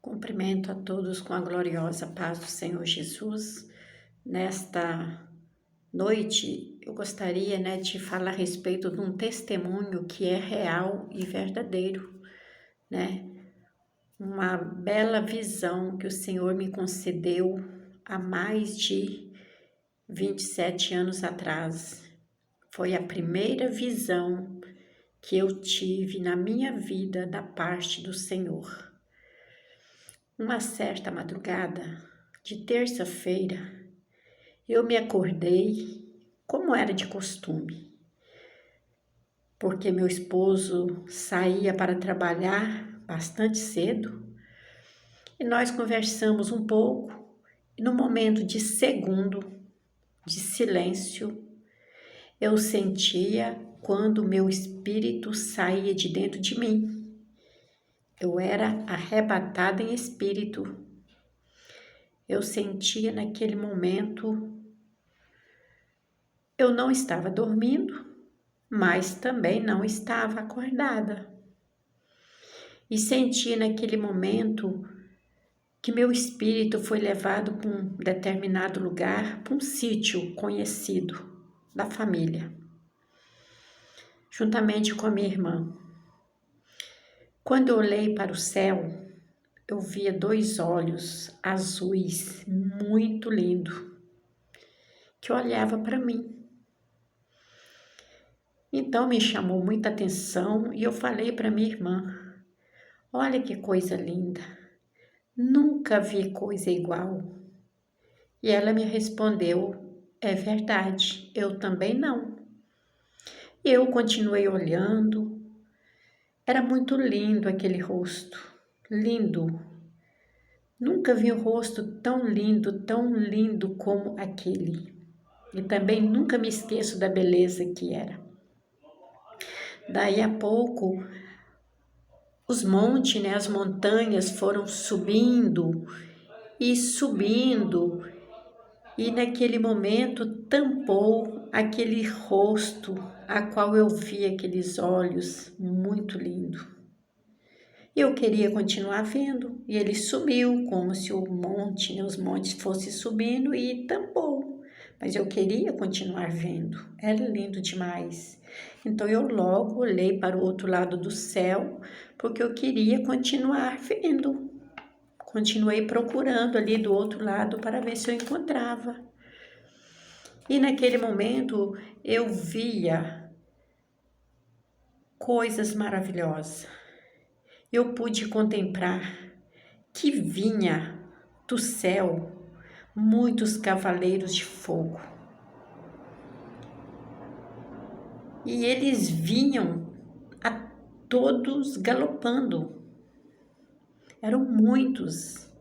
Cumprimento a todos com a gloriosa paz do Senhor Jesus. Nesta noite, eu gostaria, de falar a respeito de um testemunho que é real e verdadeiro, né? Uma bela visão que o Senhor me concedeu há mais de 27 anos atrás. Foi a primeira visão que eu tive na minha vida da parte do Senhor. Uma certa madrugada de terça-feira, eu me acordei como era de costume, porque meu esposo saía para trabalhar bastante cedo e nós conversamos um pouco e no momento de segundo de silêncio, eu sentia quando meu espírito saía de dentro de mim. Eu era arrebatada em espírito. Eu sentia naquele momento, eu não estava dormindo, mas também não estava acordada. E sentia naquele momento que meu espírito foi levado para um determinado lugar, para um sítio conhecido da família, juntamente com a minha irmã. Quando eu olhei para o céu, eu via 2 olhos azuis muito lindos, que olhava para mim. Então me chamou muita atenção e eu falei para minha irmã: olha que coisa linda, nunca vi coisa igual. E ela me respondeu: é verdade, eu também não. E eu continuei olhando, era muito lindo aquele rosto, lindo. Nunca vi um rosto tão lindo como aquele. E também nunca me esqueço da beleza que era. Daí a pouco, os montes, as montanhas foram subindo, e naquele momento tampou aquele rosto, a qual eu vi aqueles olhos muito lindo. Eu queria continuar vendo, e ele sumiu, como se o monte, os montes fossem subindo e tampou. Mas eu queria continuar vendo, era lindo demais. Então eu logo olhei para o outro lado do céu, porque eu queria continuar vendo. Continuei procurando ali do outro lado para ver se eu encontrava. E naquele momento eu via coisas maravilhosas. Eu pude contemplar que vinha do céu muitos cavaleiros de fogo. E eles vinham a todos galopando. Eram muitos.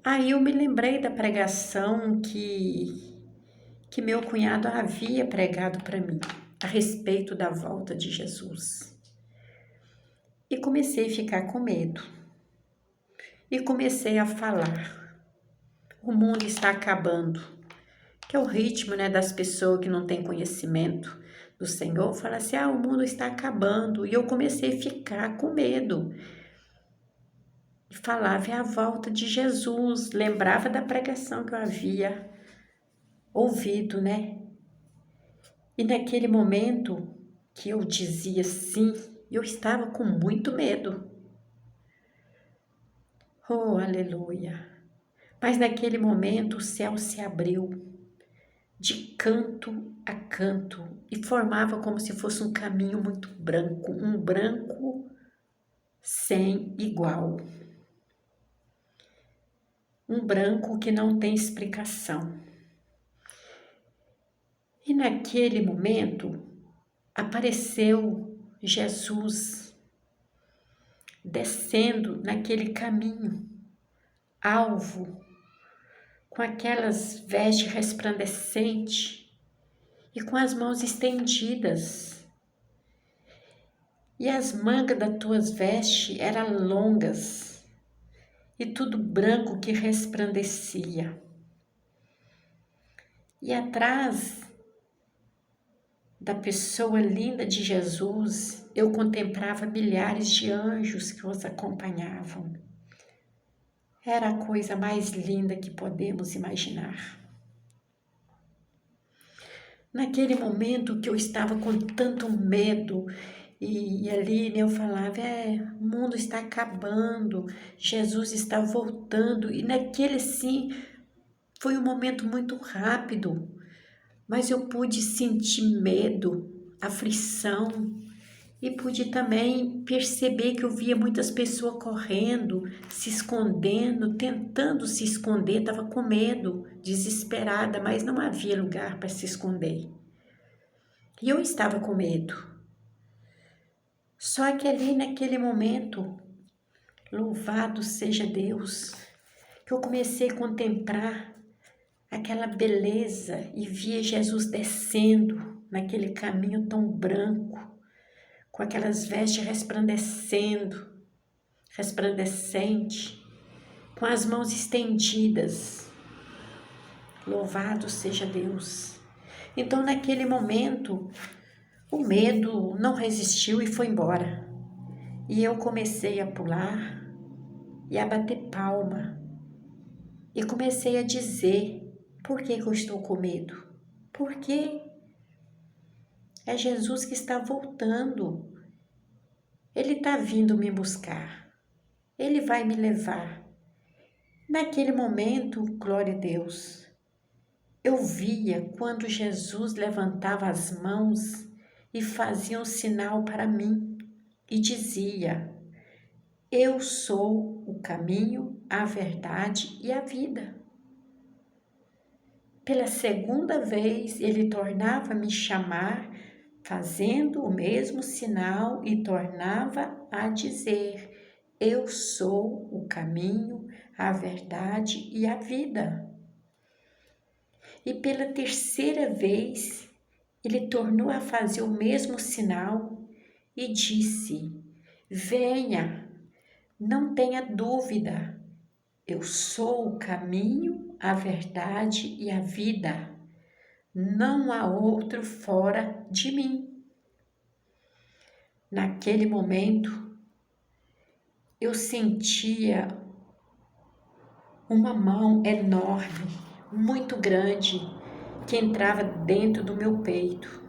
Aí eu me lembrei da pregação que meu cunhado havia pregado para mim, a respeito da volta de Jesus. E comecei a ficar com medo. E comecei a falar: o mundo está acabando. Que é o ritmo, das pessoas que não têm conhecimento do Senhor. Fala assim: o mundo está acabando. E eu comecei a ficar com medo. E falava: é a volta de Jesus. Lembrava da pregação que eu havia ouvido, E naquele momento que eu dizia sim, eu estava com muito medo. Oh, aleluia! Mas naquele momento o céu se abriu de canto a canto e formava como se fosse um caminho muito branco, um branco sem igual. Um branco que não tem explicação. E naquele momento apareceu Jesus descendo naquele caminho, alvo, com aquelas vestes resplandecentes e com as mãos estendidas. E as mangas das tuas vestes eram longas e tudo branco que resplandecia. E atrás da pessoa linda de Jesus, eu contemplava milhares de anjos que os acompanhavam. Era a coisa mais linda que podemos imaginar. Naquele momento que eu estava com tanto medo, e ali né, eu falava, o mundo está acabando, Jesus está voltando, e naquele sim, foi um momento muito rápido, mas eu pude sentir medo, aflição, e pude também perceber que eu via muitas pessoas correndo, se escondendo, tentando se esconder, estava com medo, desesperada, mas não havia lugar para se esconder. E eu estava com medo. Só que ali naquele momento, louvado seja Deus, que eu comecei a contemplar aquela beleza e via Jesus descendo naquele caminho tão branco, com aquelas vestes resplandecente, com as mãos estendidas. Louvado seja Deus. Então, naquele momento, o medo não resistiu e foi embora. E eu comecei a pular e a bater palma. E comecei a dizer, por que eu estou com medo? Porque é Jesus que está voltando. Ele está vindo me buscar. Ele vai me levar. Naquele momento, glória a Deus, eu via quando Jesus levantava as mãos e fazia um sinal para mim e dizia, eu sou o caminho, a verdade e a vida. Pela segunda vez, ele tornava a me chamar, fazendo o mesmo sinal e tornava a dizer, eu sou o caminho, a verdade e a vida. E pela terceira vez, ele tornou a fazer o mesmo sinal e disse, venha, não tenha dúvida, eu sou o caminho, a verdade e a vida. Não há outro fora de mim. Naquele momento, eu sentia uma mão enorme, muito grande, que entrava dentro do meu peito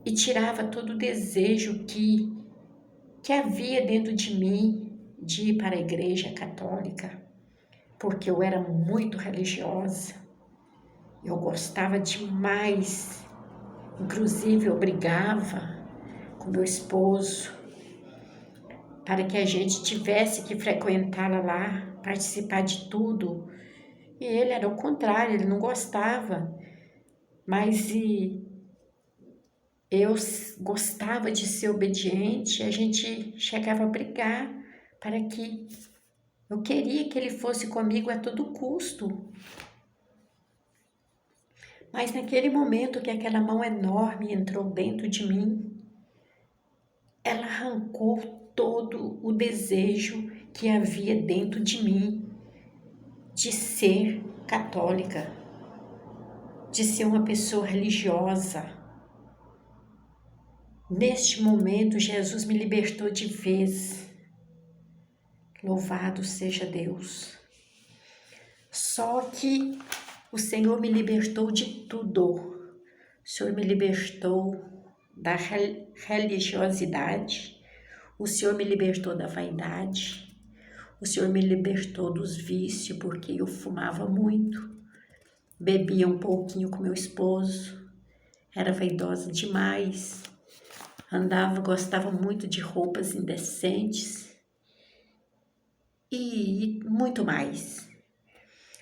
e tirava todo o desejo que havia dentro de mim de ir para a igreja católica, porque eu era muito religiosa, eu gostava demais, inclusive eu brigava com meu esposo para que a gente tivesse que frequentá-la lá, participar de tudo. E ele era o contrário, ele não gostava, mas eu gostava de ser obediente, a gente chegava a brigar para que eu queria que ele fosse comigo a todo custo. Mas naquele momento que aquela mão enorme entrou dentro de mim, ela arrancou todo o desejo que havia dentro de mim de ser católica, de ser uma pessoa religiosa. Neste momento, Jesus me libertou de vez. Louvado seja Deus. Só que o Senhor me libertou de tudo. O Senhor me libertou da religiosidade. O Senhor me libertou da vaidade. O Senhor me libertou dos vícios, porque eu fumava muito. Bebia um pouquinho com meu esposo. Era vaidosa demais. Gostava muito de roupas indecentes e muito mais.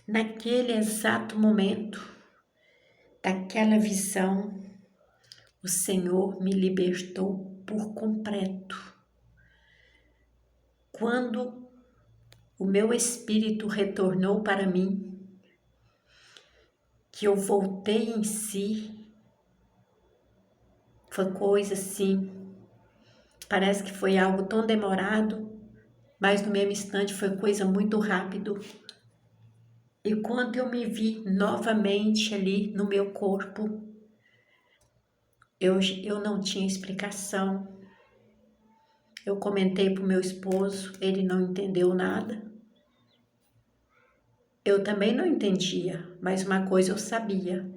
Naquele exato momento, daquela visão, o Senhor me libertou por completo. Quando o meu espírito retornou para mim, que eu voltei em si, foi coisa assim, parece que foi algo tão demorado, mas no mesmo instante foi coisa muito rápido. E quando eu me vi novamente ali no meu corpo, eu não tinha explicação. Eu comentei para o meu esposo, ele não entendeu nada. Eu também não entendia, mas uma coisa eu sabia,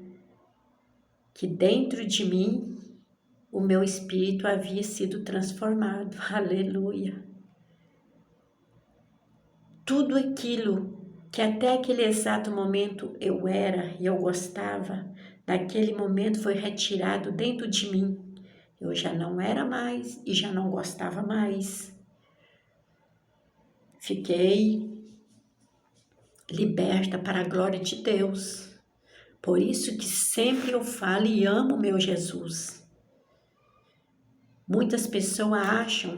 que dentro de mim o meu espírito havia sido transformado. Aleluia! Tudo aquilo que até aquele exato momento eu era e eu gostava, naquele momento foi retirado dentro de mim. Eu já não era mais e já não gostava mais. Fiquei liberta para a glória de Deus. Por isso que sempre eu falo e amo meu Jesus. Muitas pessoas acham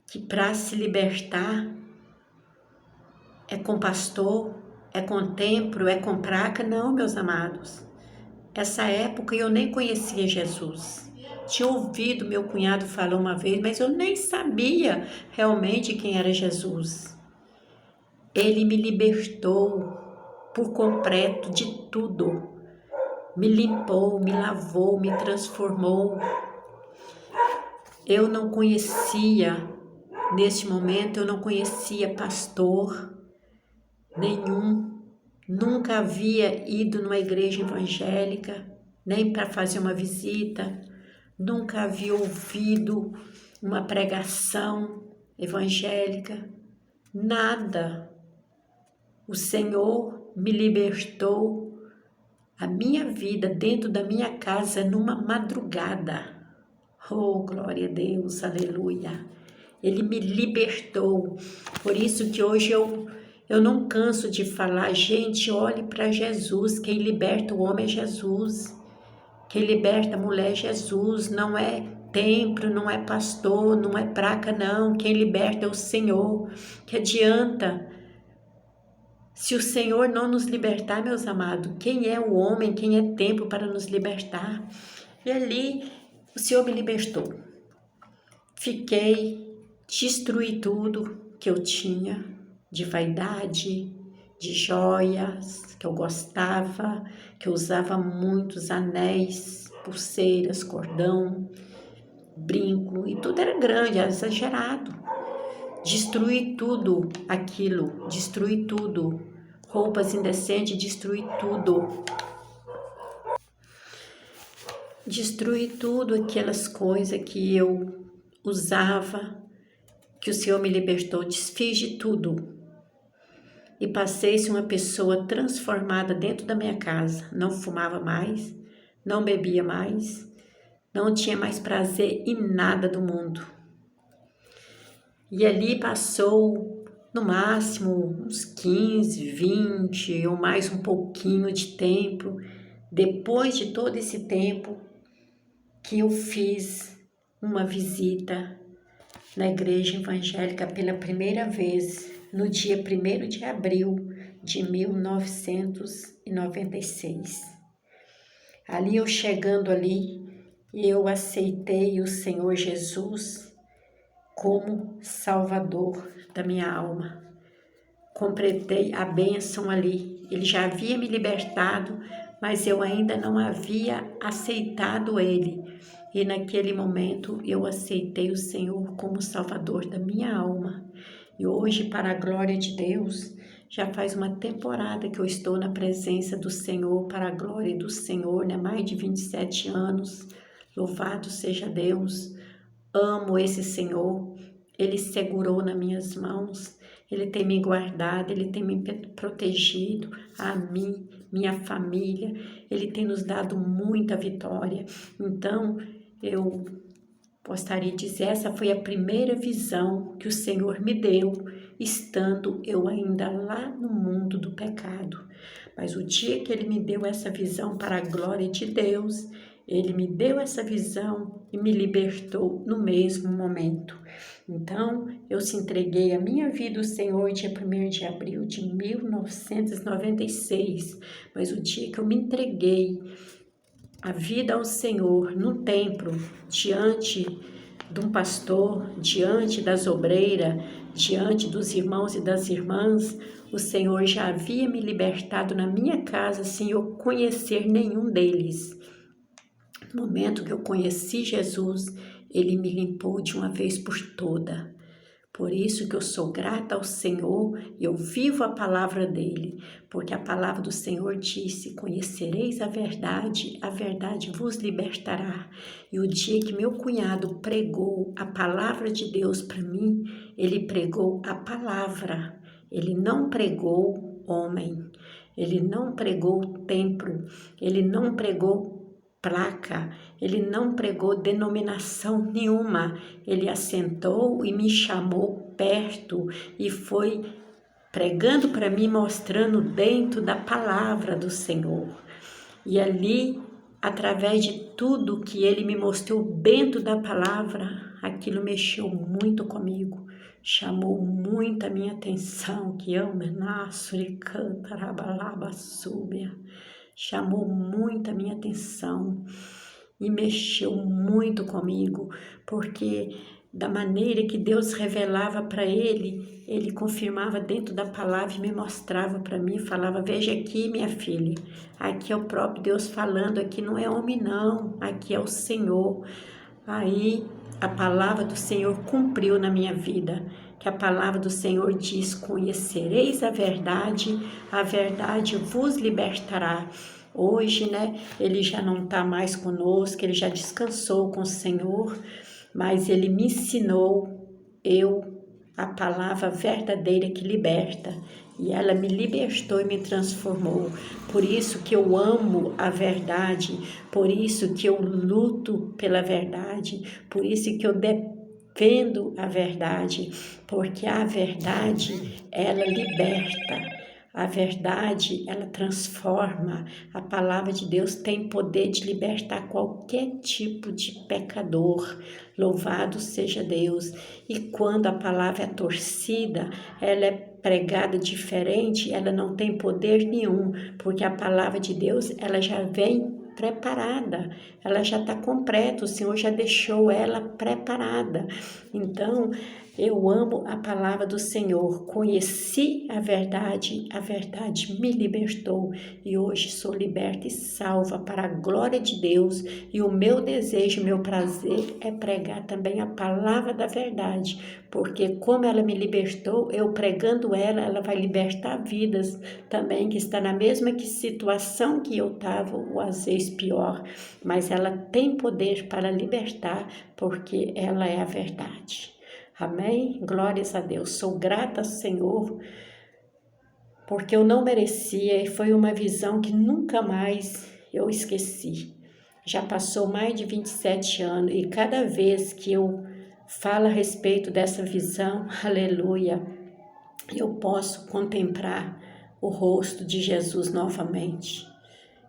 que para se libertar é com pastor, é com templo, é com placa. Não, meus amados. Essa época eu nem conhecia Jesus. Tinha ouvido meu cunhado falar uma vez, mas eu nem sabia realmente quem era Jesus. Ele me libertou por completo de tudo. Me limpou, me lavou, me transformou. Eu não conhecia, neste momento, eu não conhecia pastor nenhum. Nunca havia ido numa igreja evangélica, nem para fazer uma visita. Nunca havia ouvido uma pregação evangélica. Nada. O Senhor me libertou a minha vida dentro da minha casa numa madrugada. Oh, glória a Deus, aleluia. Ele me libertou. Por isso que hoje eu não canso de falar, gente, olhe para Jesus. Quem liberta o homem é Jesus. Quem liberta a mulher é Jesus. Não é templo, não é pastor, não é placa, não. Quem liberta é o Senhor. Que adianta? Se o Senhor não nos libertar, meus amados, quem é o homem, quem é templo para nos libertar? E ali o Senhor me libertou. Destruí tudo que eu tinha de vaidade, de joias que eu gostava, que eu usava muitos anéis, pulseiras, cordão, brinco, e tudo era grande, era exagerado. Destruí tudo aquilo, destruí tudo, roupas indecentes, destruí tudo. Destruí tudo aquelas coisas que eu usava, que o Senhor me libertou, desfiz de tudo. E passei a ser uma pessoa transformada dentro da minha casa. Não fumava mais, não bebia mais, não tinha mais prazer em nada do mundo. E ali passou, no máximo, uns 15, 20 ou mais um pouquinho de tempo. Depois de todo esse tempo, que eu fiz uma visita na igreja evangélica pela primeira vez, no dia 1º de abril de 1996. Ali eu chegando ali, eu aceitei o Senhor Jesus como Salvador da minha alma. Completei a bênção ali. Ele já havia me libertado, mas eu ainda não havia aceitado Ele. E naquele momento eu aceitei o Senhor como Salvador da minha alma. E hoje, para a glória de Deus, já faz uma temporada que eu estou na presença do Senhor, para a glória do Senhor, né? Mais de 27 anos. Louvado seja Deus. Amo esse Senhor. Ele segurou nas minhas mãos. Ele tem me guardado, Ele tem me protegido, a mim, minha família. Ele tem nos dado muita vitória. Então, eu gostaria de dizer, essa foi a primeira visão que o Senhor me deu, estando eu ainda lá no mundo do pecado. Mas o dia que Ele me deu essa visão para a glória de Deus, Ele me deu essa visão e me libertou no mesmo momento. Então, eu se entreguei a minha vida ao Senhor dia 1º de abril de 1996. Mas o dia que eu me entreguei a vida ao Senhor no templo, diante de um pastor, diante das obreiras, diante dos irmãos e das irmãs, o Senhor já havia me libertado na minha casa sem eu conhecer nenhum deles. No momento que eu conheci Jesus, Ele me limpou de uma vez por toda. Por isso que eu sou grata ao Senhor e eu vivo a palavra dele, porque a palavra do Senhor disse: conhecereis a verdade vos libertará. E o dia que meu cunhado pregou a palavra de Deus para mim, ele pregou a palavra, ele não pregou homem, ele não pregou templo, ele não pregou placa, ele não pregou denominação nenhuma, ele assentou e me chamou perto e foi pregando para mim, mostrando dentro da palavra do Senhor. E ali, através de tudo que ele me mostrou dentro da palavra, aquilo mexeu muito comigo, chamou muito a minha atenção, que eu me nasço e cantarabalaba súbia. Chamou muito a minha atenção e mexeu muito comigo, porque da maneira que Deus revelava para ele confirmava dentro da palavra e me mostrava para mim, falava: veja aqui, minha filha, aqui é o próprio Deus falando, aqui não é homem não, aqui é o Senhor. Aí a palavra do Senhor cumpriu na minha vida, que a palavra do Senhor diz: conhecereis a verdade vos libertará. Hoje, né, ele já não está mais conosco, ele já descansou com o Senhor, mas ele me ensinou a palavra verdadeira que liberta, e ela me libertou e me transformou. Por isso que eu amo a verdade, por isso que eu luto pela verdade, por isso que eu defendo a verdade, porque a verdade, ela liberta. A verdade, ela transforma. A palavra de Deus tem poder de libertar qualquer tipo de pecador. Louvado seja Deus. E quando a palavra é torcida, ela é pregada diferente, ela não tem poder nenhum, porque a palavra de Deus, ela já vem preparada, ela já está completa, o Senhor já deixou ela preparada. Então, eu amo a palavra do Senhor, conheci a verdade me libertou e hoje sou liberta e salva para a glória de Deus, e o meu desejo, meu prazer é pregar também a palavra da verdade, porque como ela me libertou, eu pregando ela vai libertar vidas também que está na mesma situação que eu estava, ou às vezes pior, mas ela tem poder para libertar, porque ela é a verdade. Amém? Glórias a Deus. Sou grata, Senhor, porque eu não merecia e foi uma visão que nunca mais eu esqueci. Já passou mais de 27 anos e cada vez que eu falo a respeito dessa visão, aleluia, eu posso contemplar o rosto de Jesus novamente.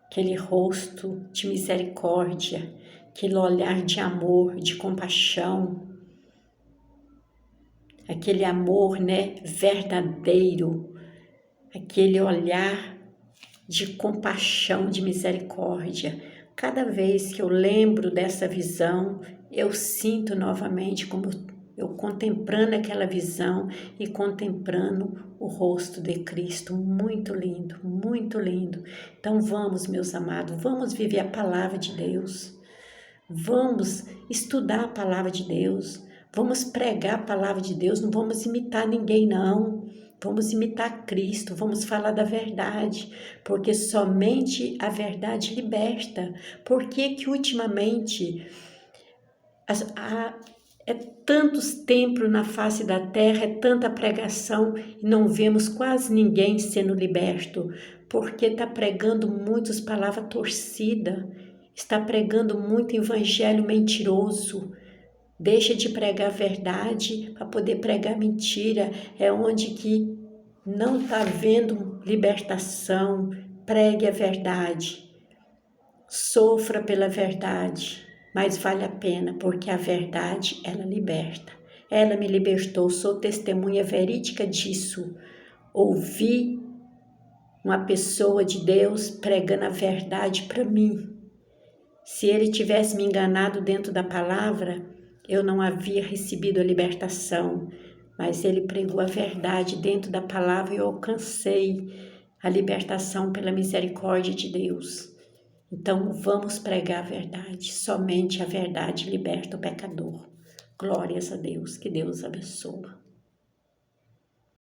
Aquele rosto de misericórdia, aquele olhar de amor, de compaixão, aquele amor, né, verdadeiro, aquele olhar de compaixão, de misericórdia. Cada vez que eu lembro dessa visão, eu sinto novamente como eu contemplando aquela visão e contemplando o rosto de Cristo, muito lindo, muito lindo. Então vamos, meus amados, vamos viver a palavra de Deus, vamos estudar a palavra de Deus, vamos pregar a palavra de Deus, não vamos imitar ninguém não, vamos imitar Cristo, vamos falar da verdade, porque somente a verdade liberta. Por que ultimamente é tantos templos na face da terra, é tanta pregação e não vemos quase ninguém sendo liberto? Porque está pregando muitas palavras torcidas, está pregando muito evangelho mentiroso. Deixa de pregar a verdade para poder pregar mentira. É onde que não está havendo libertação. Pregue a verdade. Sofra pela verdade, mas vale a pena, porque a verdade, ela liberta. Ela me libertou, sou testemunha verídica disso. Ouvi uma pessoa de Deus pregando a verdade para mim. Se ele tivesse me enganado dentro da palavra, eu não havia recebido a libertação, mas ele pregou a verdade dentro da palavra e eu alcancei a libertação pela misericórdia de Deus. Então vamos pregar a verdade, somente a verdade liberta o pecador. Glórias a Deus, que Deus abençoe.